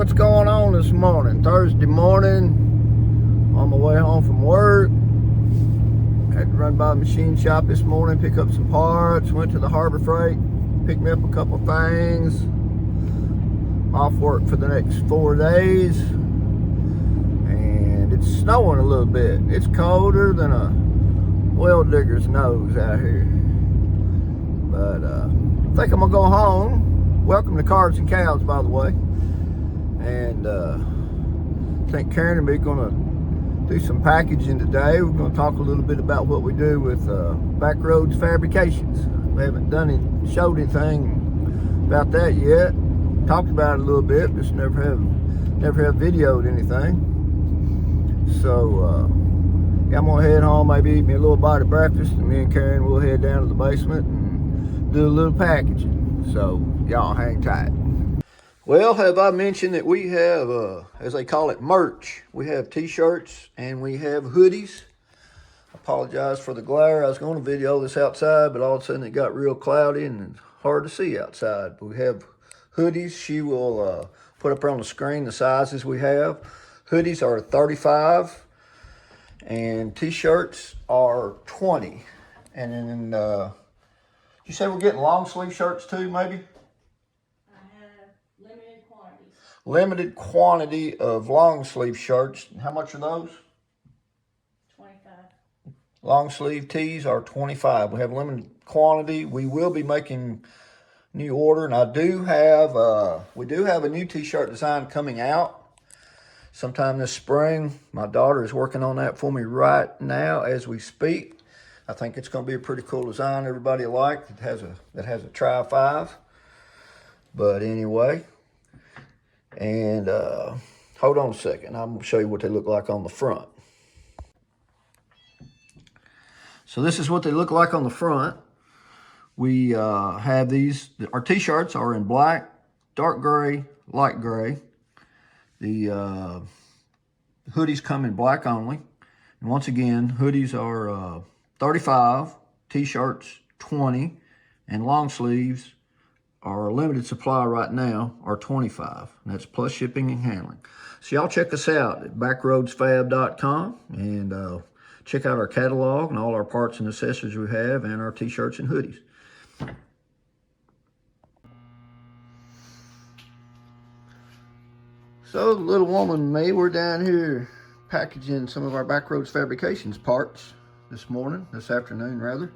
what's going on this morning? Thursday morning, on my way home from work. Had to run by the machine shop this morning, pick up some parts. Went to the Harbor Freight, picked me up a couple things. I'm off work for the next 4 days. And it's snowing a little bit. It's colder than a well digger's nose out here. But I think I'm gonna go home. Welcome to Cards and Cows, by the way. And I think Karen and me are gonna do some packaging today. We're gonna talk a little bit about what we do with Backroads Fabrications. We haven't showed anything about that yet. Talked about it a little bit, just never have videoed anything. So yeah, I'm gonna head home, maybe eat me a little bite of breakfast, and me and Karen will head down to the basement and do a little packaging. So y'all hang tight. Well, have I mentioned that we have, as they call it, merch? We have t-shirts and we have hoodies. I apologize for the glare. I was going to video this outside, but all of a sudden it got real cloudy and it's hard to see outside. But we have hoodies. She will put up on the screen the sizes we have. Hoodies are 35 and t-shirts are 20. And then, you say we're getting long sleeve shirts too, maybe? Limited quantity of long sleeve shirts. How much are those? 25. Long sleeve tees are 25. We have limited quantity. We will be making new order, and I do have we do have a new t-shirt design coming out sometime this spring. My daughter is working on that for me right now as we speak. I think it's going to be a pretty cool design. Everybody will like. It has a tri-5. But anyway. And hold on a second. I'm going to show you what they look like on the front. So this is what they look like on the front. We have these. Our t-shirts are in black, dark gray, light gray. The hoodies come in black only. And once again, hoodies are 35, t-shirts 20, and long sleeves our limited supply right now are 25. And that's plus shipping and handling. So y'all check us out at backroadsfab.com and check out our catalog and all our parts and accessories we have and our t-shirts and hoodies. So little woman and me, we're down here packaging some of our Backroads Fabrications parts this afternoon rather.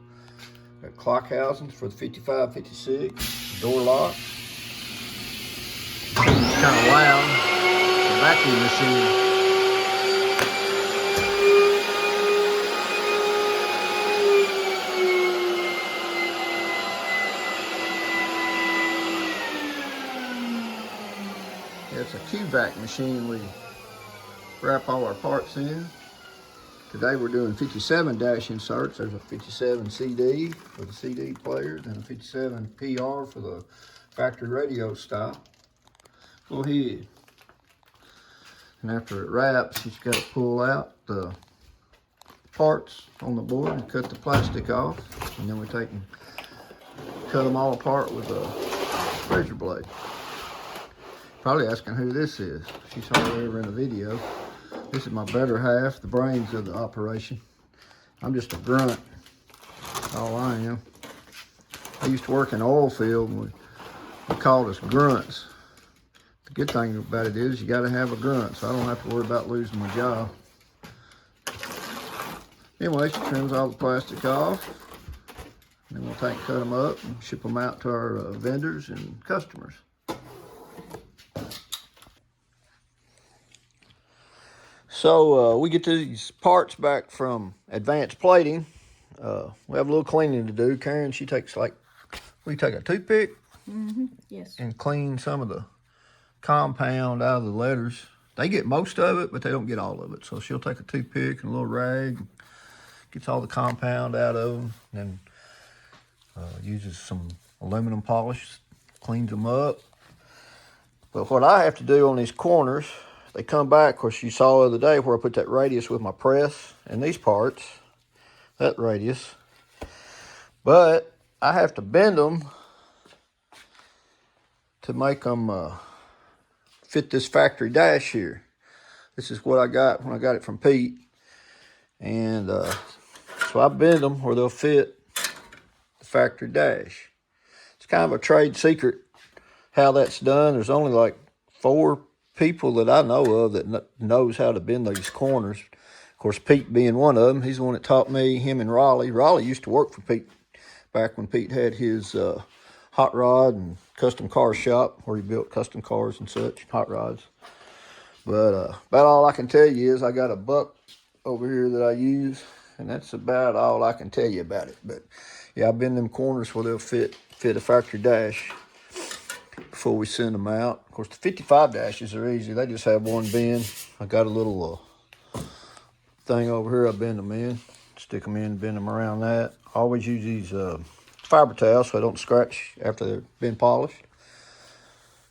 Got clock housings for the 55, 56, door locks. It's kind of loud. The vacuum machine. Yeah, it's a Q-Vac machine we wrap all our parts in. Today we're doing 57 dash inserts. There's a 57 CD for the CD players and a 57 PR for the factory radio style. Go ahead. And after it wraps, you've got to pull out the parts on the board and cut the plastic off. And then we take and cut them all apart with a razor blade. Probably asking who this is. She saw it over in the video. This is my better half, the brains of the operation. I'm just a grunt. That's all I am. I used to work in the oil field and we called us grunts. The good thing about it is you got to have a grunt, so I don't have to worry about losing my job. Anyway, she trims all the plastic off. And then we'll take and cut them up and ship them out to our vendors and customers. So we get these parts back from Advanced Plating. We have a little cleaning to do. Karen, she takes we take a toothpick Yes. and clean some of the compound out of the letters. They get most of it, but they don't get all of it. So she'll take a toothpick and a little rag, gets all the compound out of them, and uses some aluminum polish, cleans them up. But what I have to do on these corners, they come back. Of course, you saw the other day where I put that radius with my press and these parts, that radius. But I have to bend them to make them fit this factory dash here. This is what I got when I got it from Pete. And so I bend them where they'll fit the factory dash. It's kind of a trade secret how that's done. There's only like 4 people that I know of that knows how to bend these corners. Of course, Pete being one of them. He's the one that taught me, him and Raleigh. Raleigh used to work for Pete back when Pete had his hot rod and custom car shop where he built custom cars and such, hot rods. But about all I can tell you is I got a buck over here that I use, and that's about all I can tell you about it. But yeah, I bend them corners where they'll fit a factory dash before we send them out. Of course, the 55 dashes are easy. They just have one bend. I got a little thing over here I bend them in, stick them in, bend them around that. I always use these fiber towels so I don't scratch after they've been polished.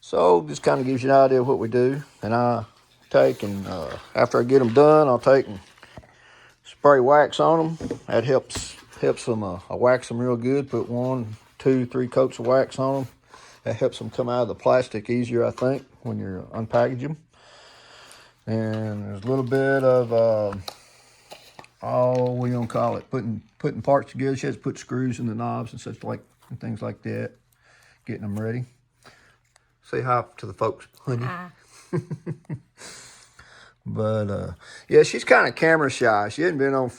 So this kind of gives you an idea of what we do. And I take and after I get them done, I'll take and spray wax on them. That helps them. I wax them real good. Put 1, 2, 3 coats of wax on them. That helps them come out of the plastic easier, I think, when you're unpackaging them. And there's a little bit of what are you gonna call it? Putting parts together. She has to put screws in the knobs and such like and things like that. Getting them ready. Say hi to the folks, honey. Hi. But yeah, she's kind of camera shy. She hadn't been on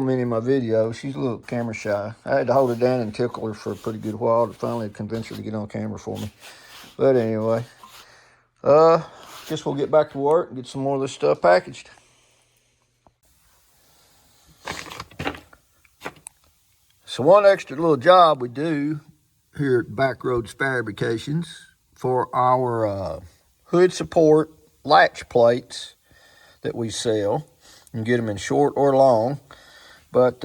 many of my videos. She's a little camera shy. I had to hold her down and tickle her for a pretty good while to finally convince her to get on camera for me. But anyway, guess we'll get back to work and get some more of this stuff packaged. So one extra little job we do here at Backroads Fabrications for our hood support latch plates that we sell. You can get them in short or long, but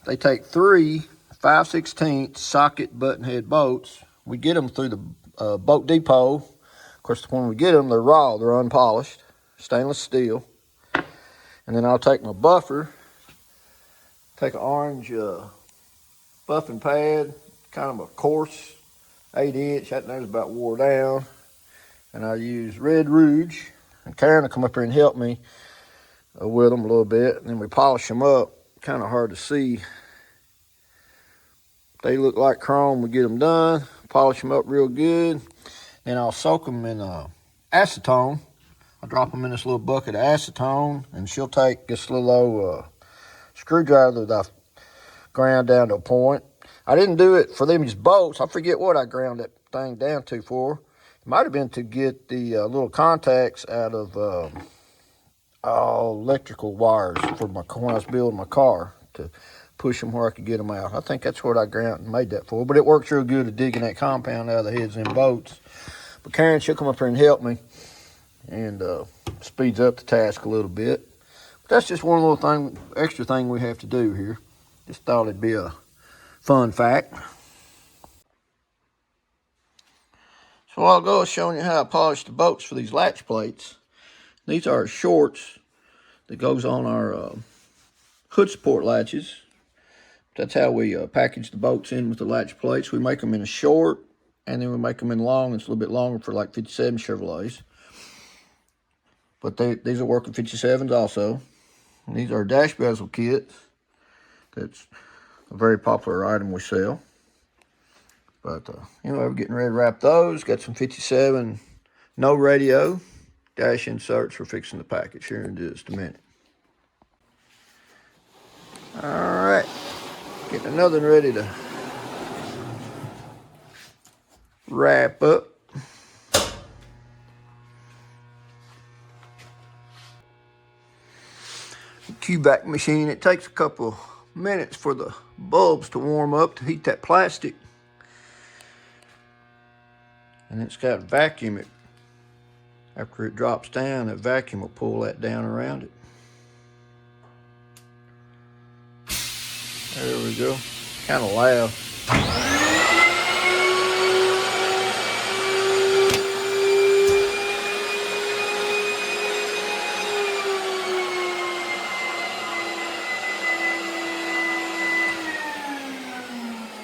they take 3 5/16 socket button head bolts. We get them through the boat depot. Of course, when we get them, they're raw, they're unpolished, stainless steel. And then I'll take my buffer, take an orange buffing pad, kind of a coarse 8-inch. That there's about wore down. And I use Red Rouge. And Karen will come up here and help me with them a little bit. And then we polish them up. Kind of hard to see. They look like chrome. We get them done. Polish them up real good. Then I'll soak them in acetone. I drop them in this little bucket of acetone. And she'll take this little old screwdriver that I've ground down to a point. I didn't do it for them these bolts. I forget what I ground that thing down to for. It might have been to get the little contacts out of electrical wires for when I was building my car, to push them where I could get them out. I think that's what I ground and made that for. But it works real good at digging that compound out of the heads and bolts. But Karen, she'll come up here and help me, and speeds up the task a little bit. But that's just one little extra thing we have to do here. Just thought it'd be a fun fact. So a while ago I was showing you how I polished the bolts for these latch plates. These are shorts that goes on our hood support latches. That's how we package the bolts in with the latch plates. We make them in a short, and then we make them in long. It's a little bit longer for like 57 Chevrolets. But these will work with 57s also. And these are dash bezel kits. That's a very popular item we sell. But anyway, we're getting ready to wrap those. Got some 57 no radio dash inserts we're fixing the package here in just a minute. All right, getting another one ready to wrap up. Q-back machine, it takes a couple minutes for the bulbs to warm up to heat that plastic. And it's got vacuum. After it drops down, that vacuum will pull that down around it. There we go. Kind of loud.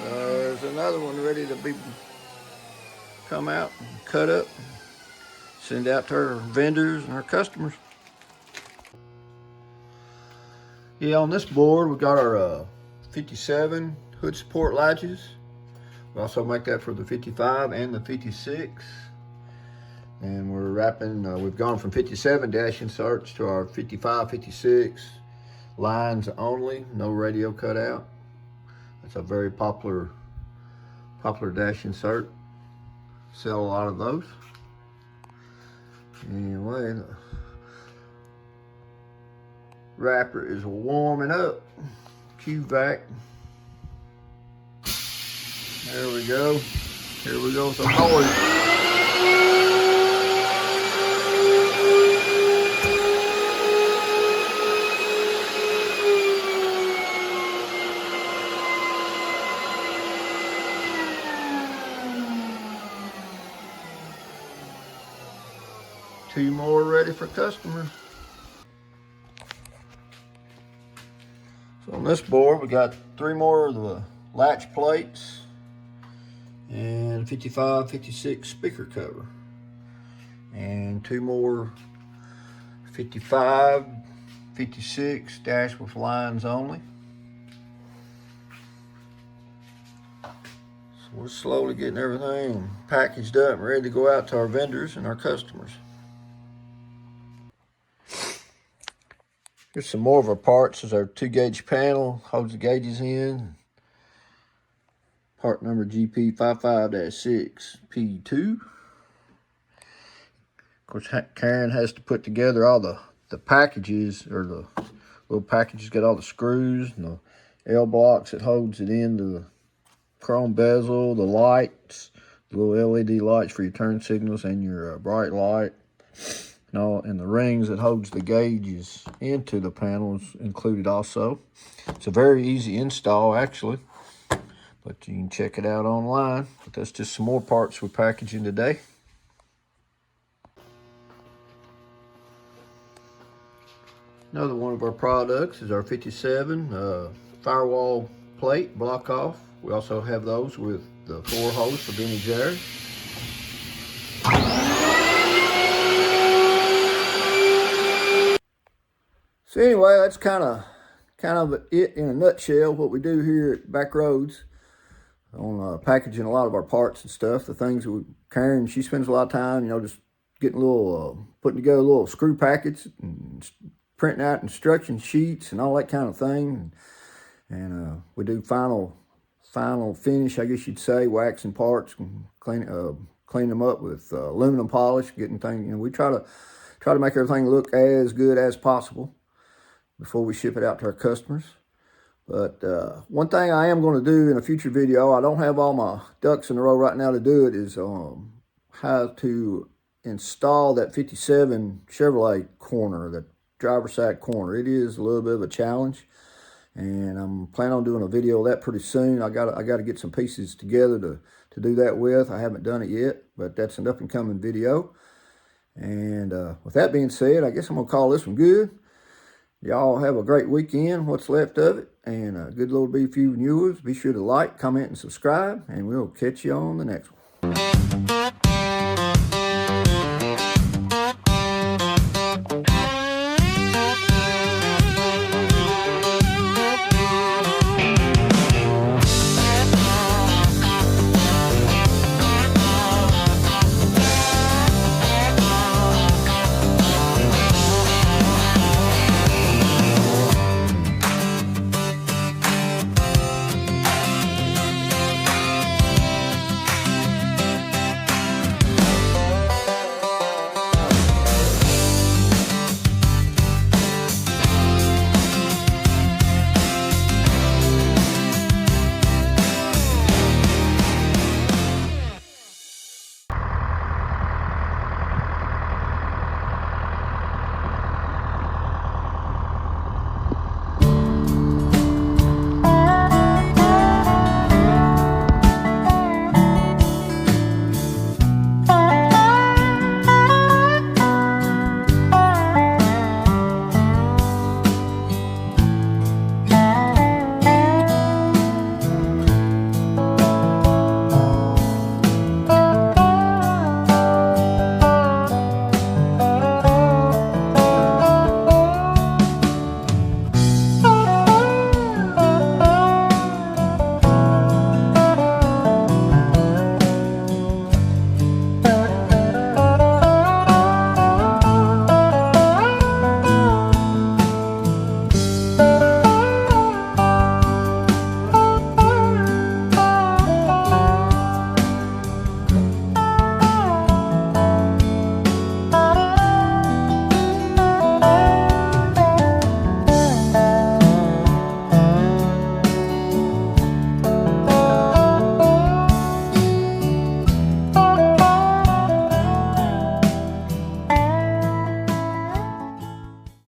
There's another one ready to be come out and cut up. send out to our vendors and our customers. Yeah, on this board we got our 57 hood support latches. We also make that for the 55 and the 56. And we're wrapping, we've gone from 57 dash inserts to our 55, 56 lines only, no radio cutout. That's a very popular dash insert. Sell a lot of those. Anyway, the wrapper is warming up. QVac. There we go. Here we go with the noise. Two more ready for customers. So on this board, we got 3 more of the latch plates and 55, 56 speaker cover. And 2 more 55, 56 dash with lines only. So we're slowly getting everything packaged up and ready to go out to our vendors and our customers. Here's some more of our parts. This is our 2-gauge panel, holds the gauges in. Part number GP55-6P2. Of course, Karen has to put together all the packages, or the little packages, got all the screws and the L blocks that holds it into the chrome bezel, the lights, the little LED lights for your turn signals and your bright light. And the rings that holds the gauges into the panels included also. It's a very easy install actually, but you can check it out online. But that's just some more parts we're packaging today. Another one of our products is our 57 firewall plate block off. We also have those with the 4 holes for Benny Jerry. So anyway, that's kind of it in a nutshell, what we do here at Backroads on packaging a lot of our parts and stuff. The things that Karen, she spends a lot of time, just getting little, putting together little screw packets and printing out instruction sheets and all that kind of thing. And we do final finish, I guess you'd say, waxing parts and clean them up with aluminum polish, getting things. We try to make everything look as good as possible before we ship it out to our customers. But one thing I am going to do in a future video, I don't have all my ducks in a row right now to do it, is how to install that 57 Chevrolet corner, that driver's side corner. It is a little bit of a challenge, and I'm planning on doing a video of that pretty soon. I got to get some pieces together to do that with. I haven't done it yet, but that's an up and coming video. And with that being said, I guess I'm going to call this one good. Y'all have a great weekend, what's left of it, and a good little few viewers. Be sure to like, comment, and subscribe, and we'll catch you on the next one.